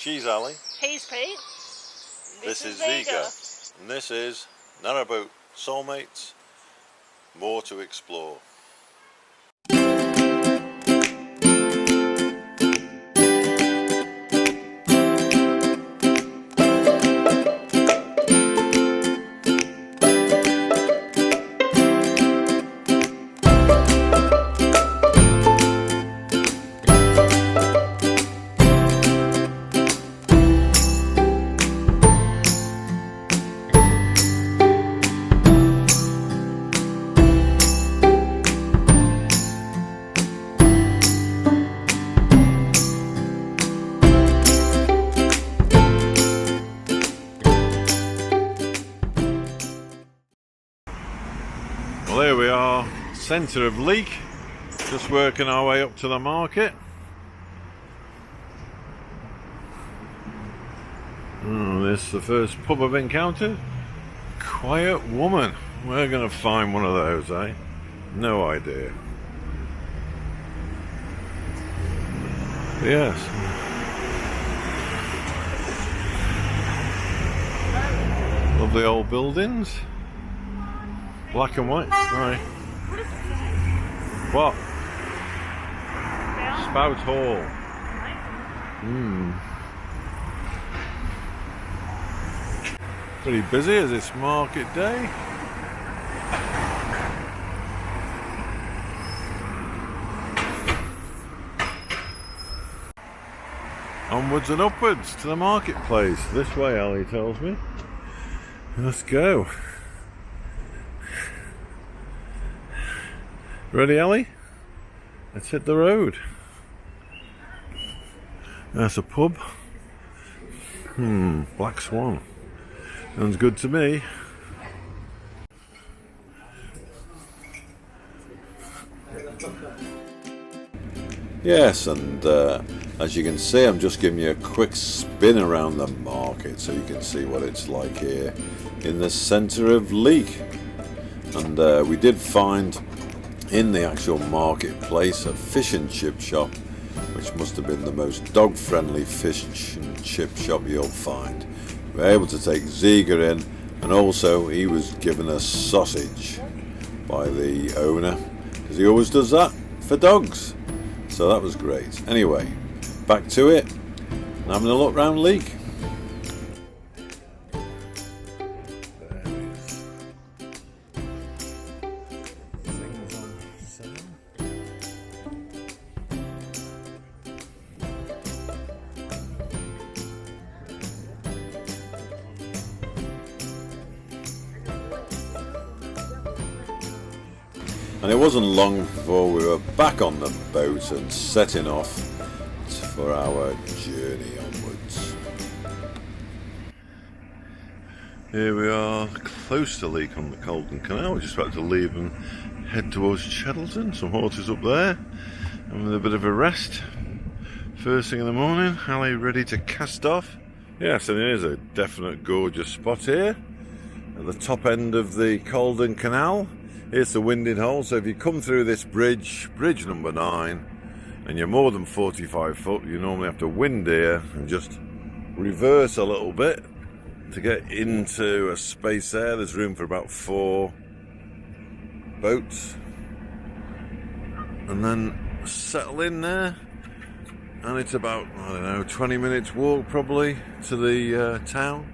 She's Alli. He's Pete. This is Zsiga. And this is Narrowboat Soul Mates. More to explore. Well, here we are, centre of Leek, just working our way up to the market. Oh, this is the first pub I've encountered. Quiet Woman. We're going to find one of those, eh? No idea. Yes. Lovely old buildings. Black and white. Right. What? Spout Hall. Pretty busy as it's market day. Onwards and upwards to the marketplace. This way, Alli tells me. Let's go. Ready, Alli? Let's hit the road. That's a pub. Black Swan. Sounds good to me. Yes, and as you can see, I'm just giving you a quick spin around the market so you can see what it's like here in the centre of Leek. And we did find in the actual marketplace a fish and chip shop, which must have been the most dog-friendly fish and chip shop you'll find. We were able to take Zsiga in, and also he was given a sausage by the owner, because he always does that for dogs. So that was great. Anyway, back to it, and having a look round Leek. And it wasn't long before we were back on the boat and setting off for our journey onwards. Here we are, close to Leek on the Caldon Canal. We're just about to leave and head towards Cheddleton. Some horses up there, and with a bit of a rest. First thing in the morning, Alli ready to cast off. Yes, and it is a definite gorgeous spot here at the top end of the Caldon Canal. Here's the winding hole, so if you come through this bridge number 9, and you're more than 45 foot, you normally have to wind here and just reverse a little bit to get into a space there. There's room for about 4 boats. And then settle in there, and it's about, I don't know, 20 minutes walk probably to the town.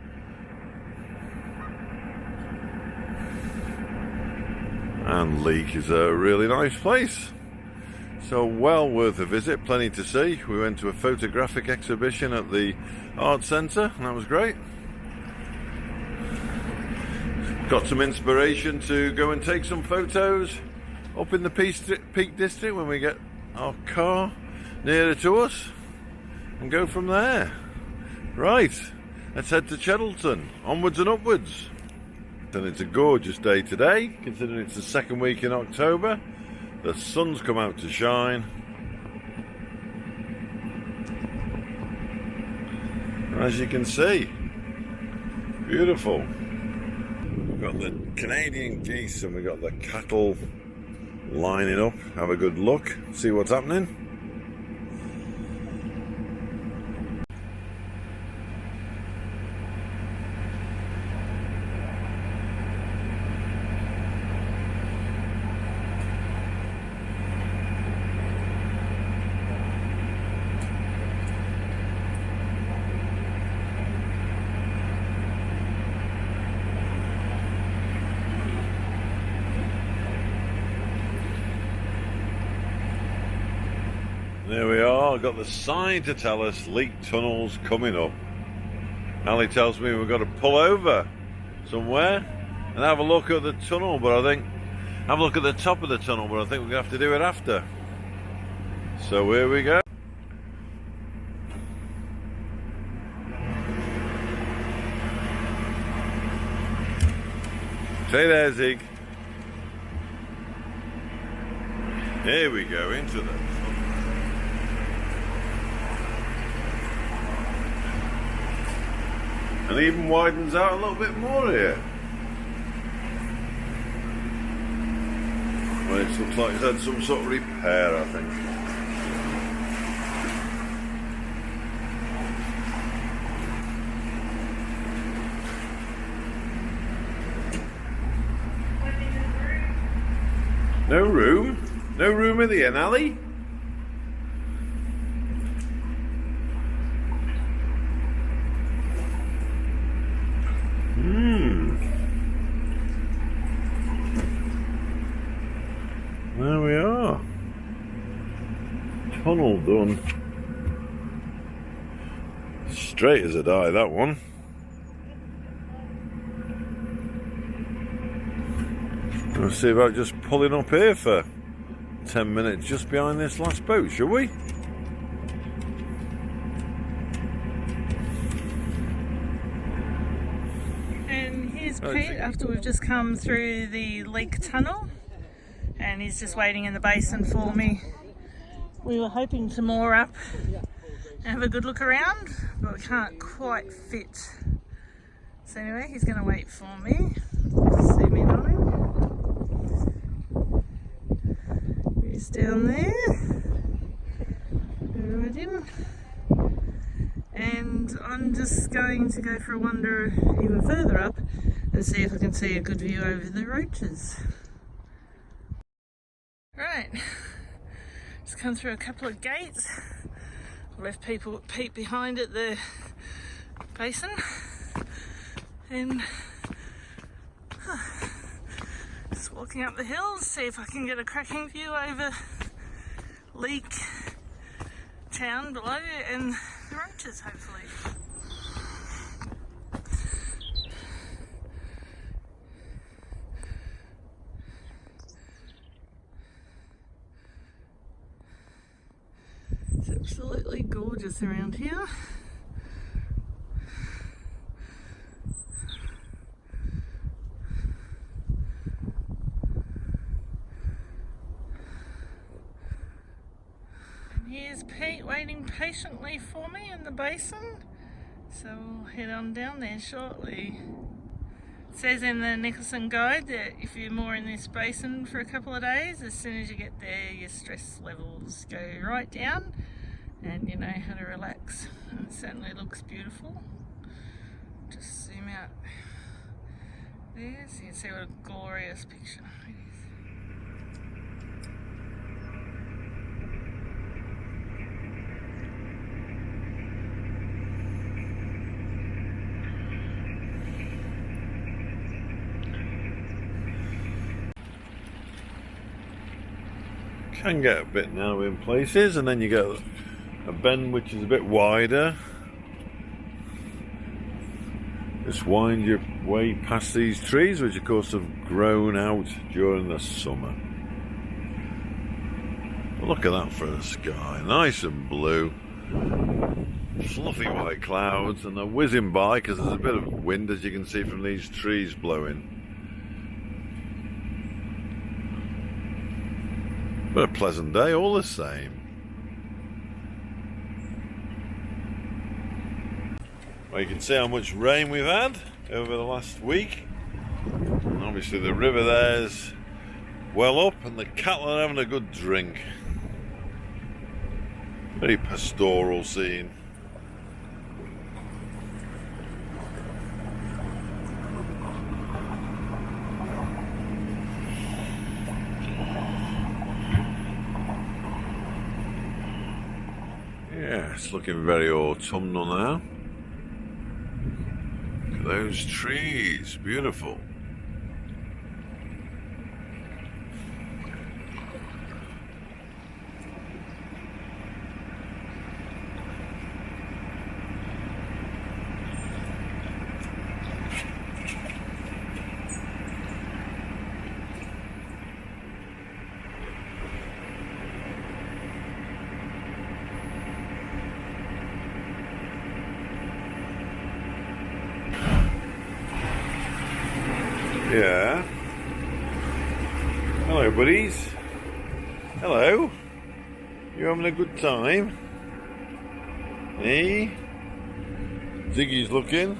And Leek is a really nice place, so well worth a visit, plenty to see. We went to a photographic exhibition at the art centre, and that was great. Got some inspiration to go and take some photos up in the Peak District when we get our car nearer to us, and go from there. Right, let's head to Cheddleton, onwards and upwards. And it's a gorgeous day today, considering it's the second week in October. The sun's come out to shine. As you can see, beautiful. We've got the Canadian geese and we've got the cattle lining up. Have a good look, see what's happening. I've got the sign to tell us Leek Tunnel's coming up. Alli tells me we've got to pull over somewhere and have a look at the tunnel, but I think have a look at the top of the tunnel, but I think we're going to have to do it after. So here we go. Stay there, Zig. Here we go into the and even widens out a little bit more here. Well, it looks like it's had some sort of repair, I think. No room? No room in the inn, Alli? There we are. Tunnel done. Straight as a die, that one. We'll see about just pulling up here for 10 minutes just behind this last boat, shall we? And here's Pete after we've just come through the Leek tunnel, and he's just waiting in the basin for me. We were hoping to moor up and have a good look around, but we can't quite fit. So anyway, he's going to wait for me. Zoom in on him. He's down there. Right in. And I'm just going to go for a wander even further up and see if I can see a good view over the Roaches. Right, just come through a couple of gates. Left Pete behind at the basin, and just walking up the hills, see if I can get a cracking view over Leek town below and the Roaches, hopefully. It's absolutely gorgeous around here. And here's Pete waiting patiently for me in the basin, so we'll head on down there shortly. It says in the Nicholson guide that if you're more in this basin for a couple of days, as soon as you get there your stress levels go right down and you know how to relax. And it certainly looks beautiful. Just zoom out there so you can see what a glorious picture it is. Can get a bit narrow in places, and then you get a bend which is a bit wider. Just wind your way past these trees, which of course have grown out during the summer. Look at that for the sky, nice and blue, fluffy white clouds, and they're whizzing by because there's a bit of wind, as you can see from these trees blowing. But a pleasant day all the same. Well, you can see how much rain we've had over the last week. And obviously the river there's well up and the cattle are having a good drink. Very pastoral scene. Yeah, it's looking very autumnal now. Look at those trees, beautiful. Yeah. Hello, buddies. Hello. You having a good time? Eh? Ziggy's looking.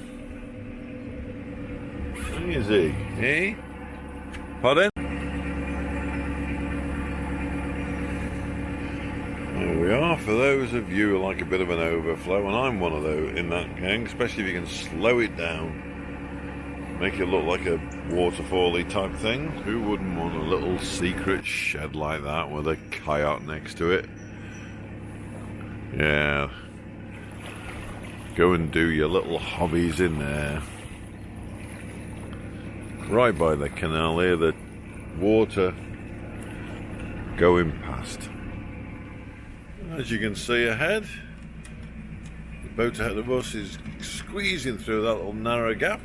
Where is he? Eh? Pardon? There we are. For those of you who like a bit of an overflow, and I'm one of those in that gang, especially if you can slow it down, make it look like a waterfall-y type thing. Who wouldn't want a little secret shed like that with a kayak next to it? Yeah. Go and do your little hobbies in there. Right by the canal here, the water going past. As you can see ahead, the boat ahead of us is squeezing through that little narrow gap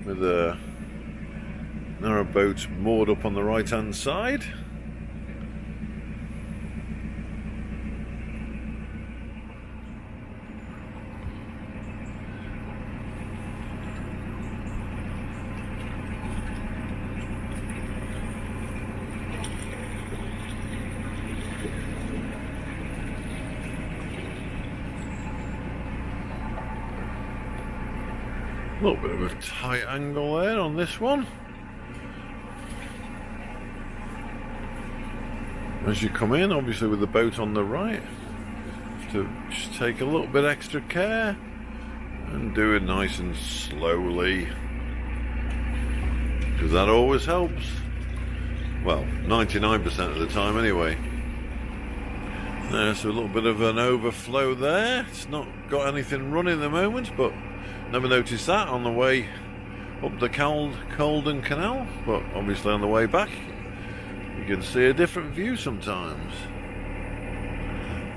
with a narrowboat moored up on the right hand side. A little bit of a tight angle there on this one. As you come in, obviously with the boat on the right, you have to just take a little bit extra care and do it nice and slowly, because that always helps. Well, 99% of the time anyway. So a little bit of an overflow there. It's not got anything running at the moment, but never noticed that on the way up the Caldon Canal, but obviously on the way back you can see a different view sometimes.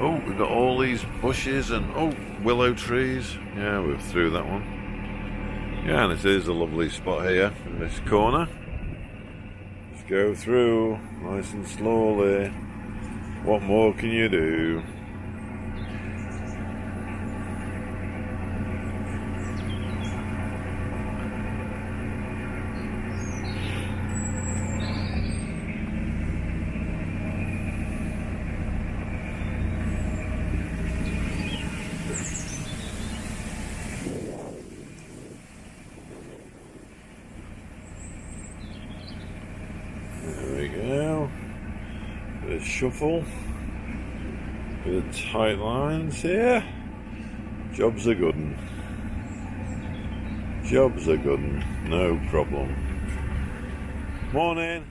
Oh, we've got all these bushes and willow trees. Yeah, we're through that one. Yeah, and it is a lovely spot here in this corner. Just go through nice and slowly. What more can you do? Bit of shuffle, bit of tight lines here. Job's a good one. Job's a good one, no problem. Morning.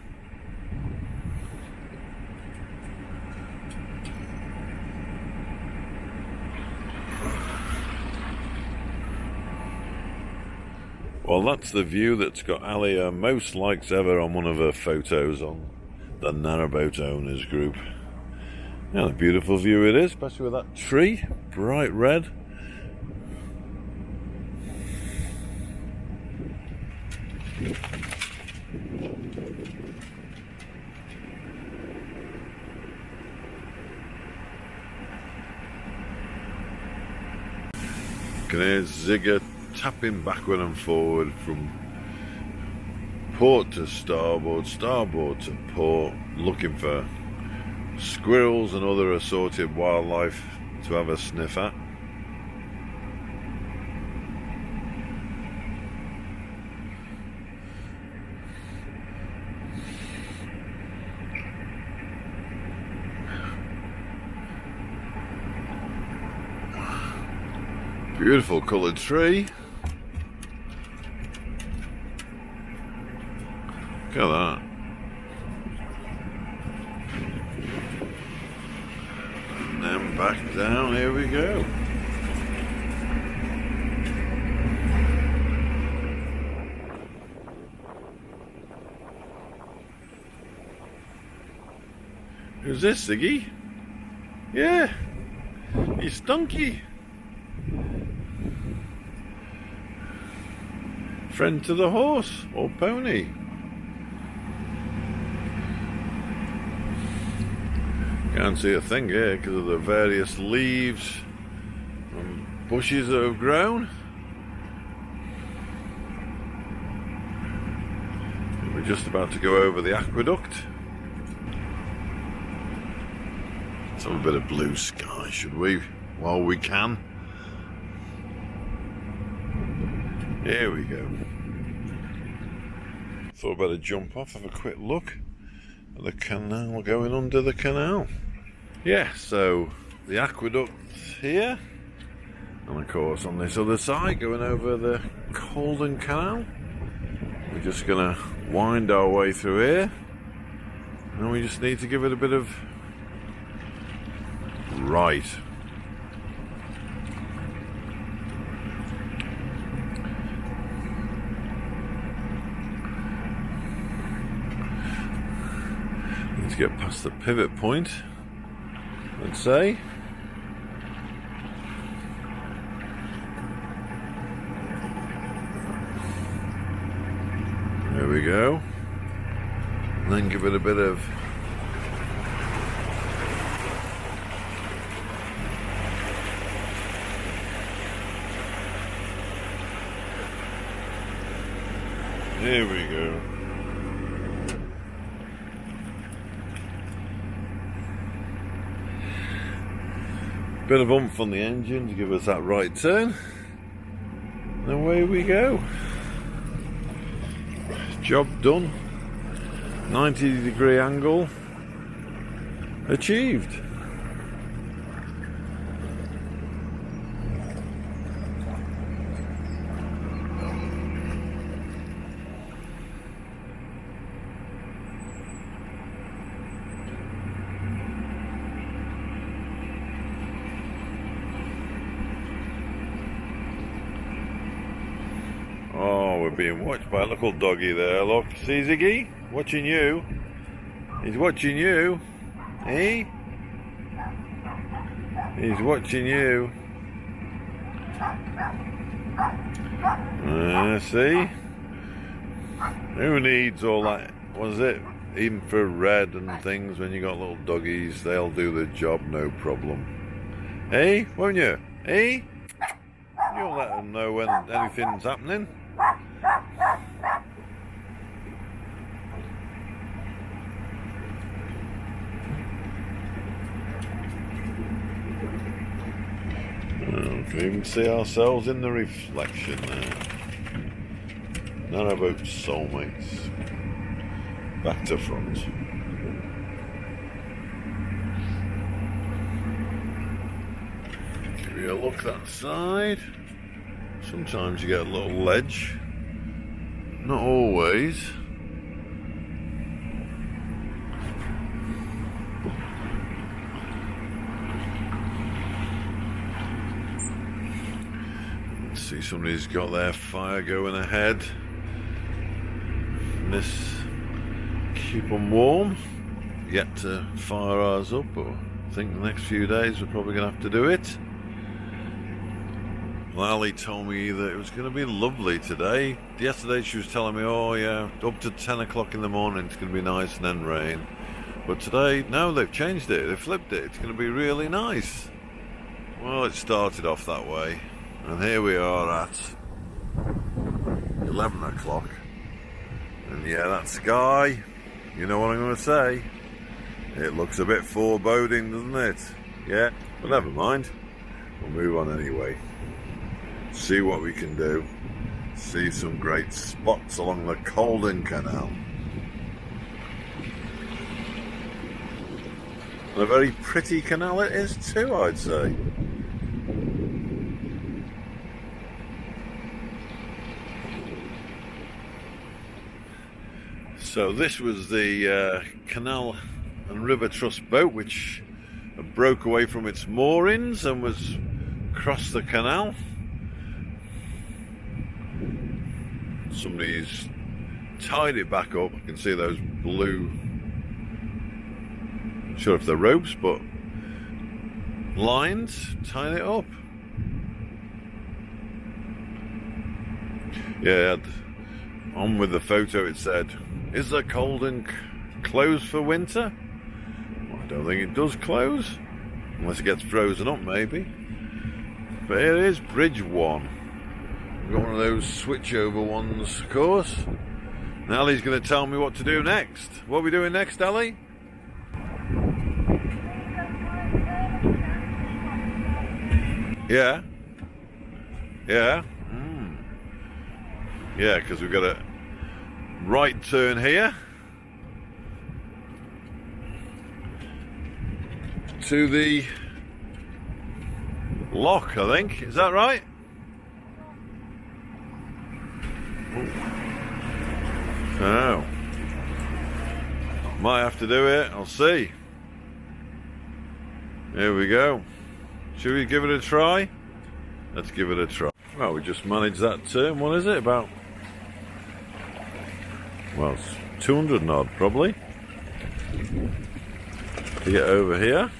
Well, that's the view that's got Alli most likes ever on one of her photos on the Narrowboat Owners group. Yeah, a beautiful view it is, especially with that tree, bright red. Can hear Zsiga tapping backward and forward from port to starboard, starboard to port, looking for squirrels and other assorted wildlife to have a sniff at. Beautiful coloured tree. Look at that. And then back down, here we go. Who's this, Ziggy? Yeah, he's Stunky. Friend to the horse or pony. Can't see a thing here because of the various leaves and bushes that have grown. We're just about to go over the aqueduct. Let's have a bit of blue sky, should we? While we can. Here we go. Thought I'd better jump off, have a quick look at the canal going under the canal. Yeah, so the aqueduct's here. And of course on this other side, going over the Caldon Canal. We're just going to wind our way through here. And we just need to give it a bit of right. Need to get past the pivot point, I'd say. There we go. And then give it a bit of Here we go. Bit of oomph on the engine to give us that right turn. And away we go. Job done. 90-degree angle achieved. Oh, we're being watched by a little doggy there, look. See Ziggy? Watching you. He's watching you. Eh? He's watching you. See? Who needs all that? What is it? Infrared and things when you got little doggies. They'll do the job, no problem. Eh? Won't you? Eh? You'll let them know when anything's happening. We can even see ourselves in the reflection there. Narrowboat Soul Mates. Back to front. Give you a look that side. Sometimes you get a little ledge. Not always. See, somebody's got their fire going ahead. And this keep them warm. Yet to fire ours up, but I think the next few days we're probably going to have to do it. Well, Alli told me that it was going to be lovely today. Yesterday she was telling me, oh yeah, up to 10 o'clock in the morning it's going to be nice and then rain. But today, no, they've changed it, they've flipped it, it's going to be really nice. Well, it started off that way. And here we are at 11 o'clock. And yeah, that sky, you know what I'm going to say. It looks a bit foreboding, doesn't it? Yeah, but never mind. We'll move on anyway. See what we can do. See some great spots along the Caldon Canal. And a very pretty canal it is too, I'd say. So this was the Canal and River Trust boat which broke away from its moorings and was across the canal. Somebody's tied it back up. I can see those blue, not sure if they're ropes, but lines tying it up. Yeah, on with the photo it said, is the Caldon closed for winter? Well, I don't think it does close, unless it gets frozen up maybe. But here it is, Bridge 1. We've got one of those switch over ones, of course. And Alli's going to tell me what to do next. What are we doing next, Alli? Yeah. Yeah. Yeah, because we've got a right turn here to the lock, I think. Is that right? Oh. Might have to do it. I'll see. Here we go. Should we give it a try? Let's give it a try. Well, we just managed that turn. What is it? About, well, it's 200 and odd probably to get over here.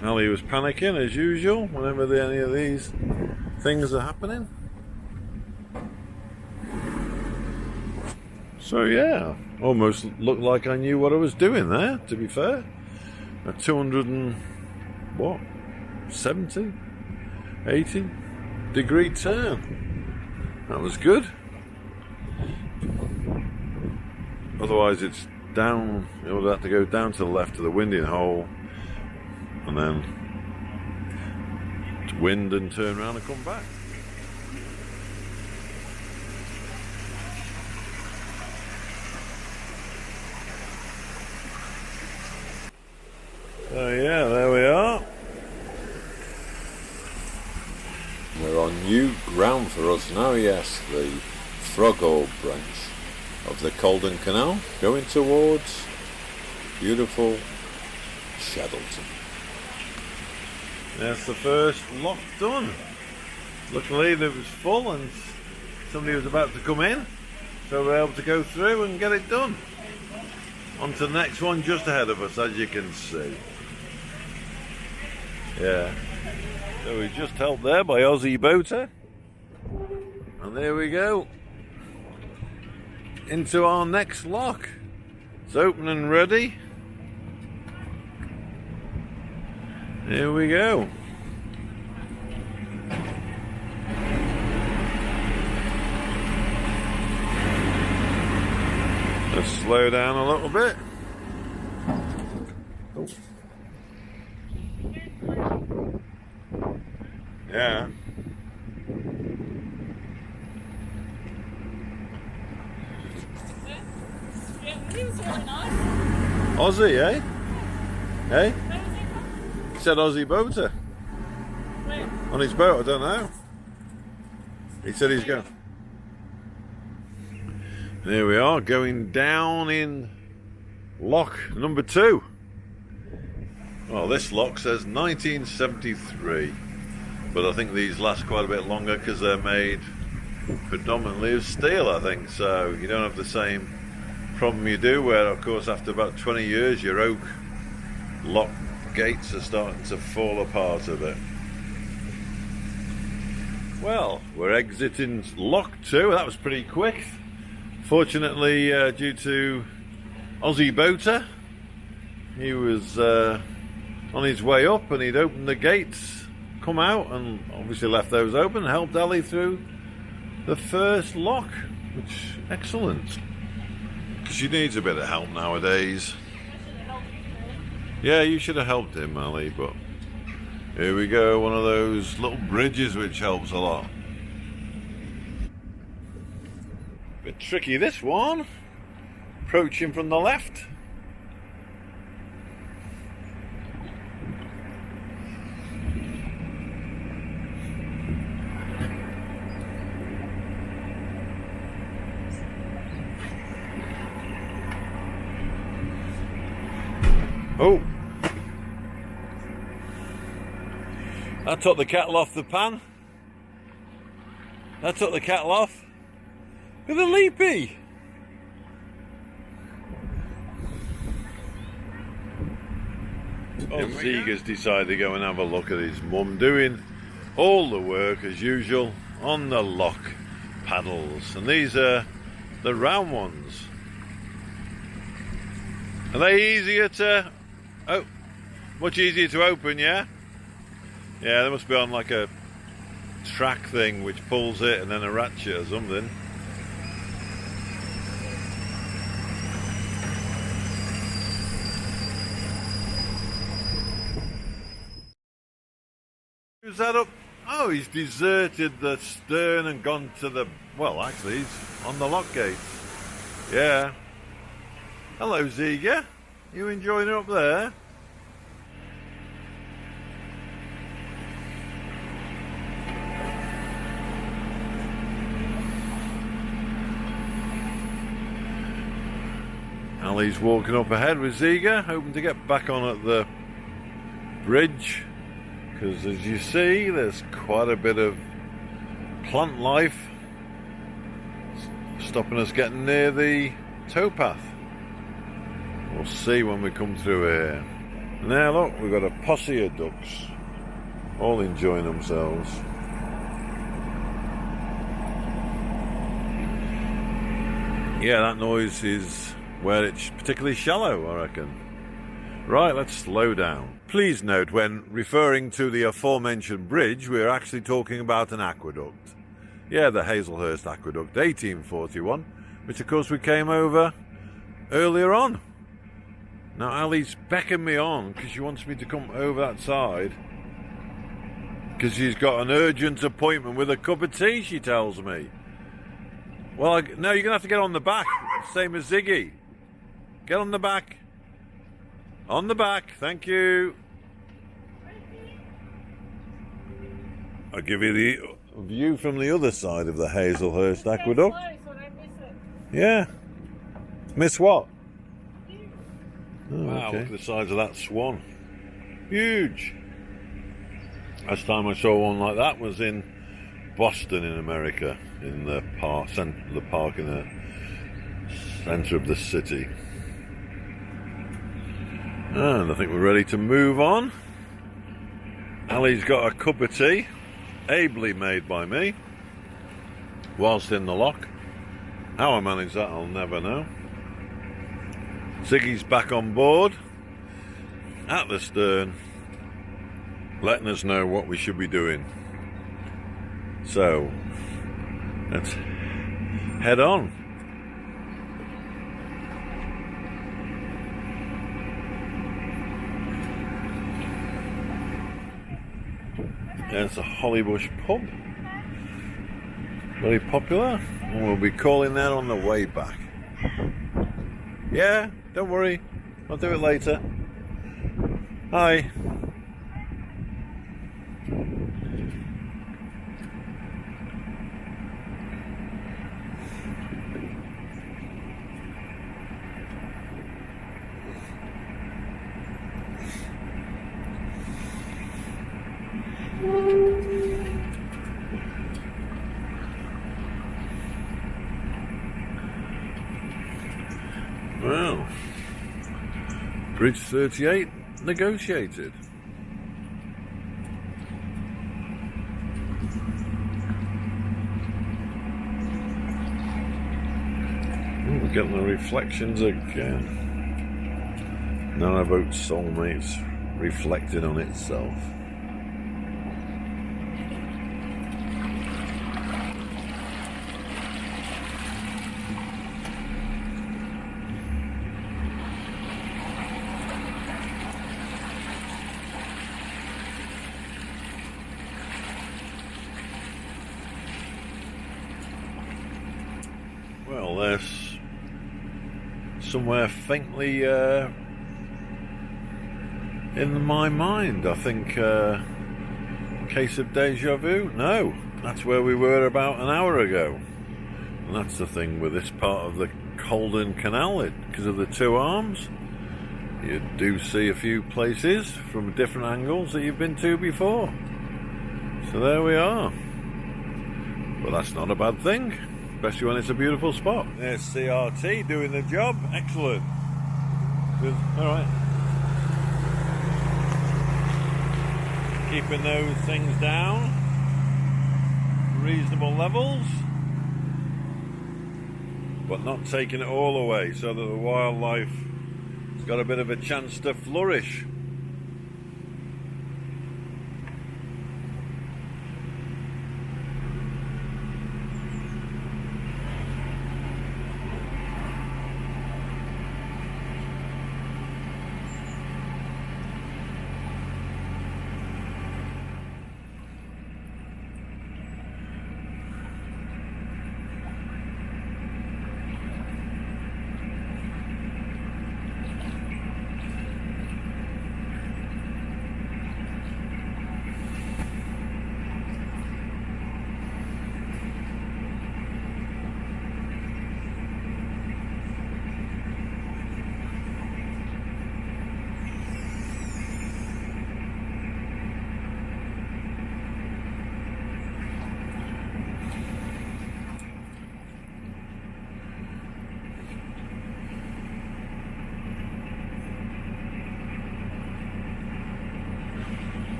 Alli was panicking as usual whenever any of these things are happening. So yeah, almost looked like I knew what I was doing there, to be fair. A 200 and what? 70? 80 degree turn. That was good. Otherwise it's down, it would have to go down to the left of the winding hole and then to wind and turn around and come back. So yeah, there we are. We're on new ground for us now, yes, the Froggle branch of the Caldon Canal, going towards beautiful Cheddleton. That's the first lock done. Luckily it was full and somebody was about to come in, so we're able to go through and get it done. On to the next one just ahead of us, as you can see. Yeah. So we're just helped there by Aussie Boater. And there we go. Into our next lock. It's open and ready. Here we go. Let's slow down a little bit. Oh. Yeah. He was really nice. Aussie, eh? Hey? Where was he from? He said Aussie Boater. Where? On his boat, I don't know. He said he's going. There we are, going down in lock number 2. Well, this lock says 1973, but I think these last quite a bit longer because they're made predominantly of steel, I think, so you don't have the same problem you do where, of course, after about 20 years your oak lock gates are starting to fall apart a bit. Well, we're exiting lock 2. That was pretty quick. Fortunately, due to Aussie Boater, he was on his way up and he'd opened the gates, come out and obviously left those open, helped Alli through the first lock, which excellent. She needs a bit of help nowadays. Yeah, you should have helped him, Alli, but here we go, one of those little bridges which helps a lot. Bit tricky this one. Approaching from the left. Oh! That took the kettle off the pan. That took the kettle off. With a leapy. And Zsiga's decided to go and have a look at his mum doing all the work as usual on the lock paddles. And these are the round ones. Are they easier to... Oh, much easier to open, yeah? Yeah, they must be on like a track thing which pulls it and then a ratchet or something. Who's that up? Oh, he's deserted the stern and gone to the... Well, actually, he's on the lock gates. Yeah. Hello, Zsiga. You enjoying it up there? Alli's walking up ahead with Zsiga, hoping to get back on at the bridge, because as you see, there's quite a bit of plant life stopping us getting near the towpath. We'll see when we come through here. Now look, we've got a posse of ducks, all enjoying themselves. Yeah, that noise is where it's particularly shallow, I reckon. Right, let's slow down. Please note, when referring to the aforementioned bridge, we're actually talking about an aqueduct. Yeah, the Hazelhurst Aqueduct, 1841, which of course we came over earlier on. Now Ali's beckoned me on because she wants me to come over that side, because she's got an urgent appointment with a cup of tea, she tells me. Well, no, you're going to have to get on the back, same as Ziggy. Get on the back. On the back, thank you. I'll give you the view from the other side of the Hazelhurst Aqueduct. Yeah. Miss what? Oh, wow, okay. Look at the size of that swan. Huge. Last time I saw one like that was in Boston in America, in the park in the centre of the city. And I think we're ready to move on. Ali's got a cup of tea, ably made by me, whilst in the lock. How I manage that, I'll never know. Ziggy's back on board, at the stern, letting us know what we should be doing. So, let's head on. There's a Hollybush pub, very popular, and we'll be calling there on the way back. Yeah, don't worry, I'll do it later. Hi. Well, Bridge 38 negotiated. We're getting the reflections again. Narrowboat Soul Mates reflecting on itself. Well, there's somewhere faintly in my mind, I think, case of deja vu. No, that's where we were about an hour ago. And that's the thing with this part of the Caldon Canal, because of the two arms. You do see a few places from different angles that you've been to before. So there we are. But that's not a bad thing, especially when it's a beautiful spot. There's CRT doing the job. Excellent. Good. All right. Keeping those things down. Reasonable levels. But not taking it all away so that the wildlife has got a bit of a chance to flourish.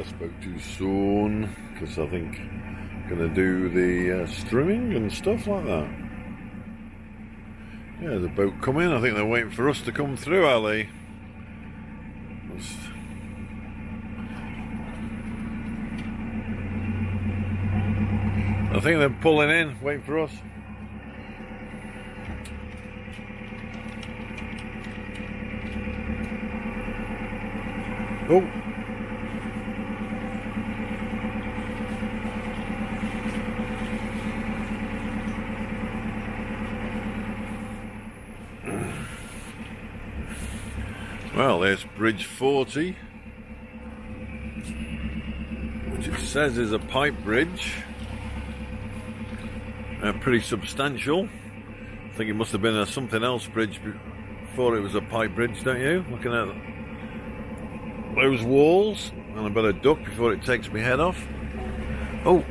I spoke too soon, because I think I'm going to do the strimming and stuff like that. Yeah, there's a boat coming. I think they're waiting for us to come through, Alli. I think they're pulling in, waiting for us. Oh. Well, there's Bridge 40, which it says is a pipe bridge. Pretty substantial. I think it must have been a something else bridge before it was a pipe bridge, don't you? Looking at those walls, and I better duck before it takes my head off. Oh,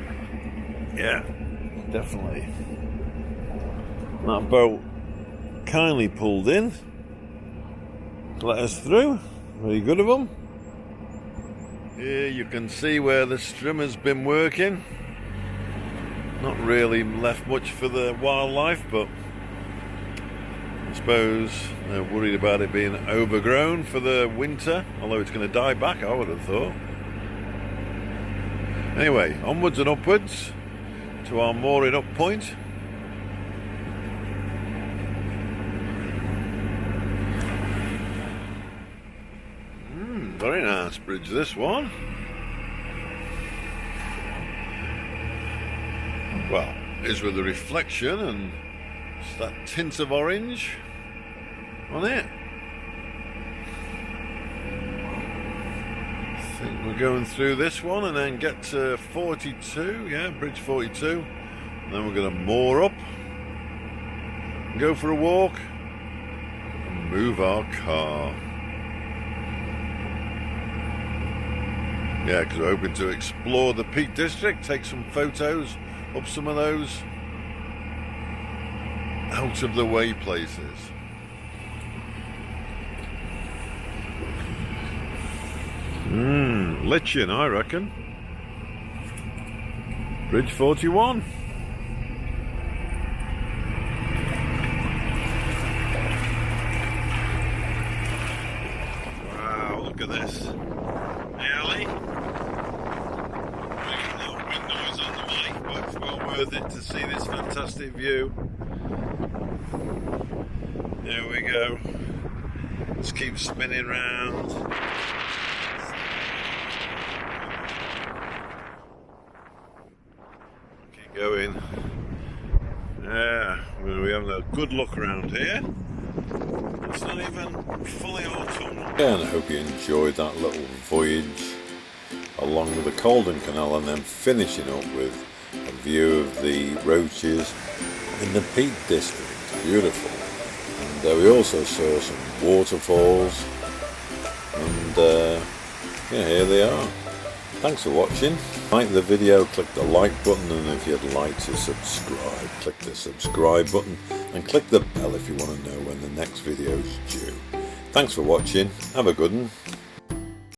yeah, definitely. That boat kindly pulled in to let us through. Very good of them. Here you can see where the strimmer's been working. Not really left much for the wildlife, but I suppose they're worried about it being overgrown for the winter, although it's going to die back, I would have thought. Anyway, onwards and upwards to our mooring up point. Very nice bridge, this one. Well, it's with the reflection and it's that tint of orange on it. I think we're going through this one and then get to 42, yeah, bridge 42. And then we're going to moor up, go for a walk and move our car. Yeah, because we're hoping to explore the Peak District, take some photos up some of those out of the way places. Lichen, I reckon. Bridge 41. Wow, look at this. Alli. Windows on the mic, but it's well worth it to see this fantastic view. There we go. Just keep spinning round. Keep going. Yeah, we're having a good look around here. It's not even fully autumnal. Yeah, and I hope you enjoyed that little voyage along with the Caldon Canal and then finishing up with a view of the Roaches in the Peak District. Beautiful. And we also saw some waterfalls and yeah, here they are. Thanks for watching. Like the video, click the like button, and if you'd like to subscribe, click the subscribe button and click the bell if you want to know when the next video is due. Thanks for watching. Have a good one.